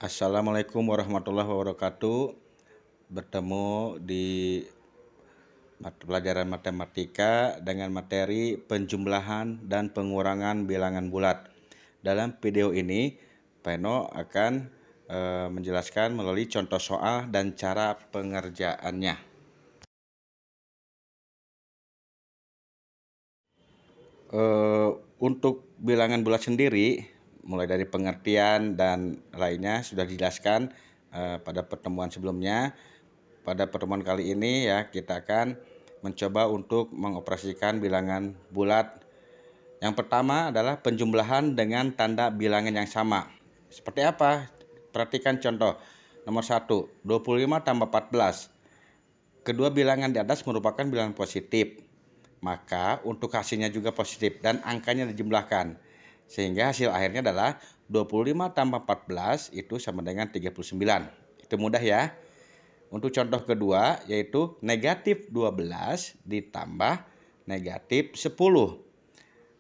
Assalamualaikum warahmatullahi wabarakatuh. Bertemu di pelajaran matematika dengan materi penjumlahan dan pengurangan bilangan bulat. Dalam video ini, Peno akan menjelaskan melalui contoh soal dan cara pengerjaannya. Untuk bilangan bulat sendiri, mulai dari pengertian dan lainnya sudah dijelaskan pada pertemuan sebelumnya. Pada pertemuan kali ini ya kita akan mencoba untuk mengoperasikan bilangan bulat. Yang pertama adalah penjumlahan dengan tanda bilangan yang sama. Seperti apa? Perhatikan contoh. Nomor 1, 25 tambah 14. Kedua bilangan di atas merupakan bilangan positif. Maka untuk hasilnya juga positif dan angkanya dijumlahkan. Sehingga hasil akhirnya adalah 25 tambah 14 itu sama dengan 39. Itu mudah ya. Untuk contoh kedua yaitu negatif 12 ditambah negatif 10.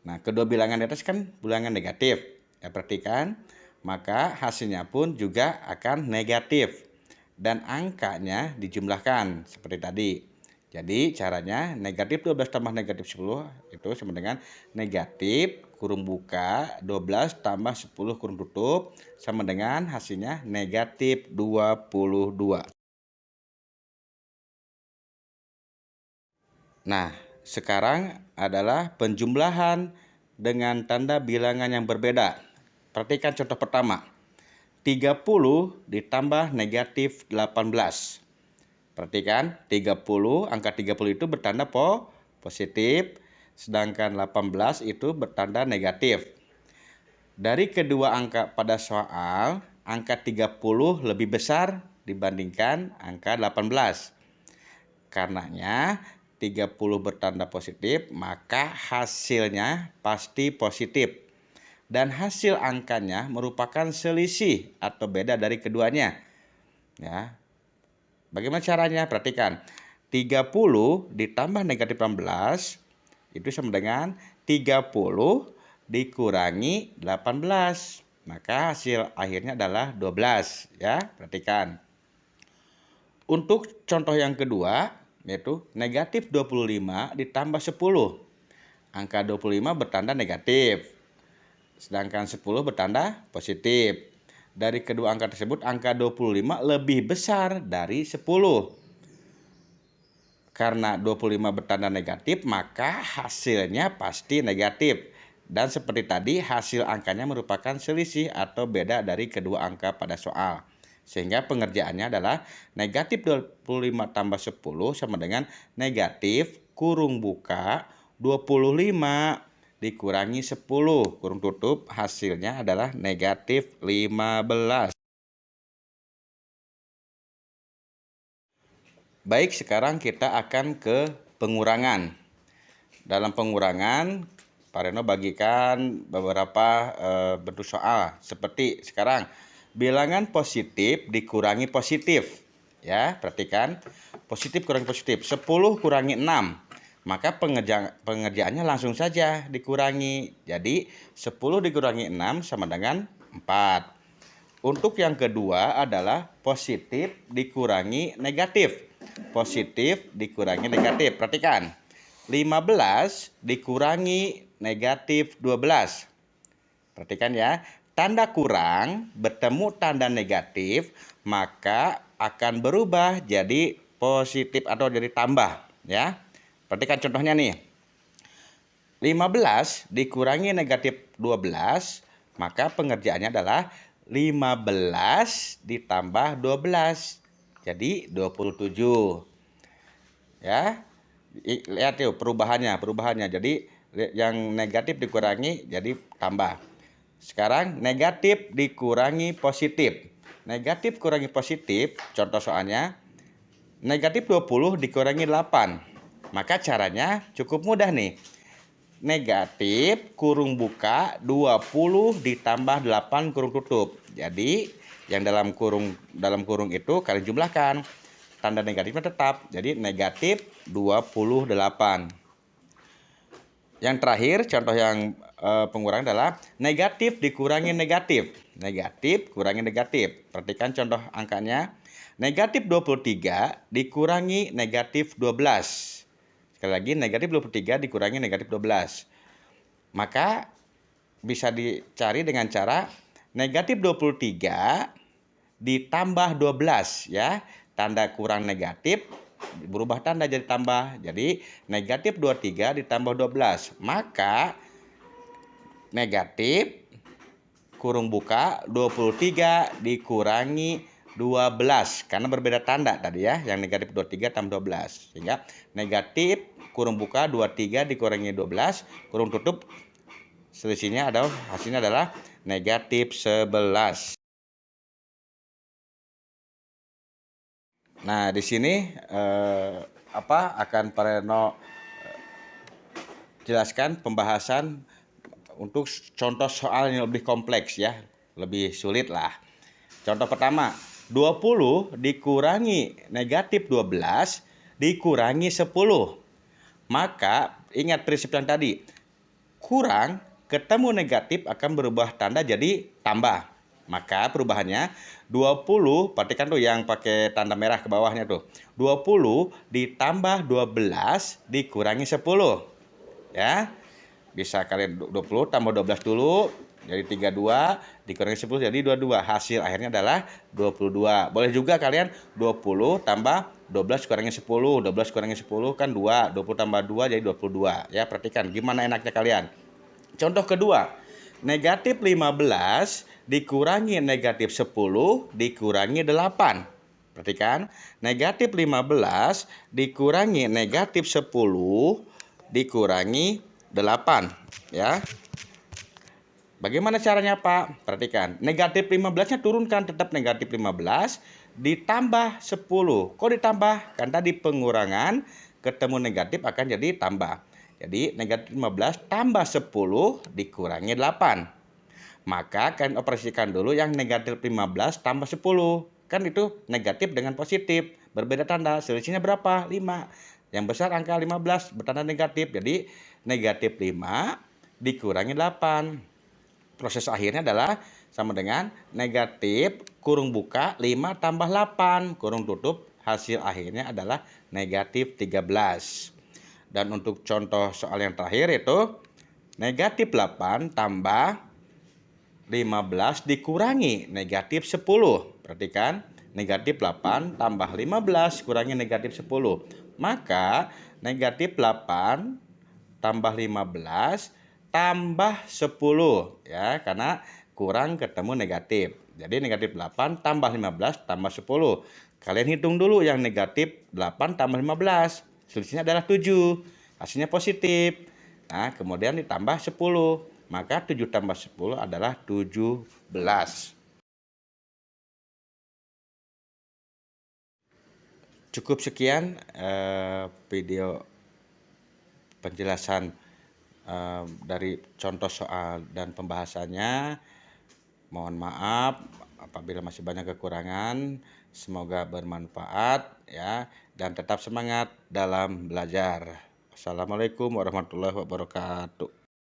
Nah, kedua bilangan di atas kan bilangan negatif. Ya, perhatikan, maka hasilnya pun juga akan negatif. Dan angkanya dijumlahkan seperti tadi. Jadi caranya negatif 12 tambah negatif 10 itu sama dengan negatif kurung buka 12 tambah 10 kurung tutup sama dengan hasilnya negatif 22. Nah, sekarang adalah penjumlahan dengan tanda bilangan yang berbeda. Perhatikan contoh pertama. 30 ditambah negatif 18. Perhatikan, 30, angka 30 itu bertanda positif, sedangkan 18 itu bertanda negatif. Dari kedua angka pada soal, angka 30 lebih besar dibandingkan angka 18. Karenanya 30 bertanda positif, maka hasilnya pasti positif. Dan hasil angkanya merupakan selisih atau beda dari keduanya. Ya. Bagaimana caranya? Perhatikan. 30 ditambah negatif 16 itu sama dengan 30 dikurangi 18. Maka hasil akhirnya adalah 12. Ya, perhatikan. Untuk contoh yang kedua, yaitu negatif 25 ditambah 10. Angka 25 bertanda negatif, sedangkan 10 bertanda positif. Dari kedua angka tersebut, angka 25 lebih besar dari 10. Karena 25 bertanda negatif, maka hasilnya pasti negatif. Dan seperti tadi, hasil angkanya merupakan selisih atau beda dari kedua angka pada soal. Sehingga pengerjaannya adalah negatif 25 tambah 10 sama dengan negatif kurung buka 25 dikurangi 10 kurung tutup, hasilnya adalah negatif 15. Baik, sekarang kita akan ke pengurangan. Dalam pengurangan, Pak Reno bagikan beberapa bentuk soal. Seperti sekarang, bilangan positif dikurangi positif. Ya, perhatikan. Positif kurangi positif. 10 kurangi 6. Maka pengerjaannya langsung saja dikurangi. Jadi, 10 dikurangi 6 sama dengan 4. Untuk yang kedua adalah positif dikurangi negatif. Positif dikurangi negatif. Perhatikan. 15 dikurangi negatif 12. Perhatikan ya. Tanda kurang bertemu tanda negatif, maka akan berubah jadi positif atau jadi tambah. Ya. Perhatikan contohnya nih. 15 dikurangi negatif 12, maka pengerjaannya adalah 15 ditambah 12. Jadi 27. Ya. Lihat yuk perubahannya. Jadi yang negatif dikurangi jadi tambah. Sekarang negatif dikurangi positif. Negatif kurangi positif, contoh soalnya negatif 20 dikurangi 8. Maka caranya cukup mudah nih. Negatif kurung buka 20 ditambah 8 kurung tutup. Jadi yang dalam kurung itu kalian jumlahkan. Tanda negatifnya tetap. Jadi negatif 28. Yang terakhir, contoh yang pengurangan adalah negatif dikurangi negatif. Negatif kurangi negatif. Perhatikan contoh angkanya. Negatif 23 dikurangi negatif 12. Sekali lagi, negatif 23 dikurangi negatif 12. Maka bisa dicari dengan cara negatif 23 ditambah 12 ya. Tanda kurang negatif berubah tanda jadi tambah. Jadi negatif 23 ditambah 12. Maka negatif kurung buka 23 dikurangi 12 karena berbeda tanda tadi ya, yang negatif 23 tambah 12. Sehingga negatif kurung buka 23 dikurangi 12 kurung tutup selisihnya adalah hasilnya adalah negatif 11. Nah, di sini akan Pak Reno jelaskan pembahasan untuk contoh soal yang lebih kompleks ya, lebih sulit lah. Contoh pertama, 20 dikurangi negatif 12 dikurangi 10. Maka ingat prinsip yang tadi, kurang ketemu negatif akan berubah tanda jadi tambah. Maka perubahannya 20, perhatikan tuh yang pakai tanda merah ke bawahnya tuh. 20 ditambah 12 dikurangi 10. Ya. Bisa kalian 20 tambah 12 dulu jadi 32 dikurangi 10 jadi 22. Hasil akhirnya adalah 22. Boleh juga kalian 20 tambah 12 kurangi 10. 12 kurangi 10 kan 2. 20 tambah 2 jadi 22. Ya, perhatikan gimana enaknya kalian. Contoh kedua, negatif 15 dikurangi negatif 10 dikurangi 8. Perhatikan, negatif 15 dikurangi negatif 10 dikurangi 8. Ya. Bagaimana caranya, Pak? Perhatikan, negatif 15-nya turunkan, tetap negatif 15 ditambah 10. Kok ditambah? Kan tadi pengurangan ketemu negatif akan jadi tambah. Jadi negatif 15 tambah 10 dikurangi 8. Maka kalian operasikan dulu yang negatif 15 tambah 10. Kan itu negatif dengan positif. Berbeda tanda. Selisihnya berapa? 5. Yang besar angka 15 bertanda negatif. Jadi negatif 5 dikurangi 8. Proses akhirnya adalah sama dengan negatif kurung buka 5 tambah 8 kurung tutup, hasil akhirnya adalah negatif 13. Dan untuk contoh soal yang terakhir yaitu negatif 8 tambah 15 dikurangi negatif 10. Perhatikan, negatif 8 tambah 15 kurangi negatif 10. Maka negatif 8 tambah 15 tambah 10 ya, karena kurang ketemu negatif. Jadi negatif 8 tambah 15 tambah 10. Kalian hitung dulu yang negatif 8 tambah 15. Selisihnya adalah 7. Hasilnya positif. Nah, kemudian ditambah 10. Maka 7 tambah 10 adalah 17. Cukup sekian video penjelasan dari contoh soal dan pembahasannya. Mohon maaf apabila masih banyak kekurangan. Semoga bermanfaat ya, dan tetap semangat dalam belajar. Assalamualaikum warahmatullahi wabarakatuh.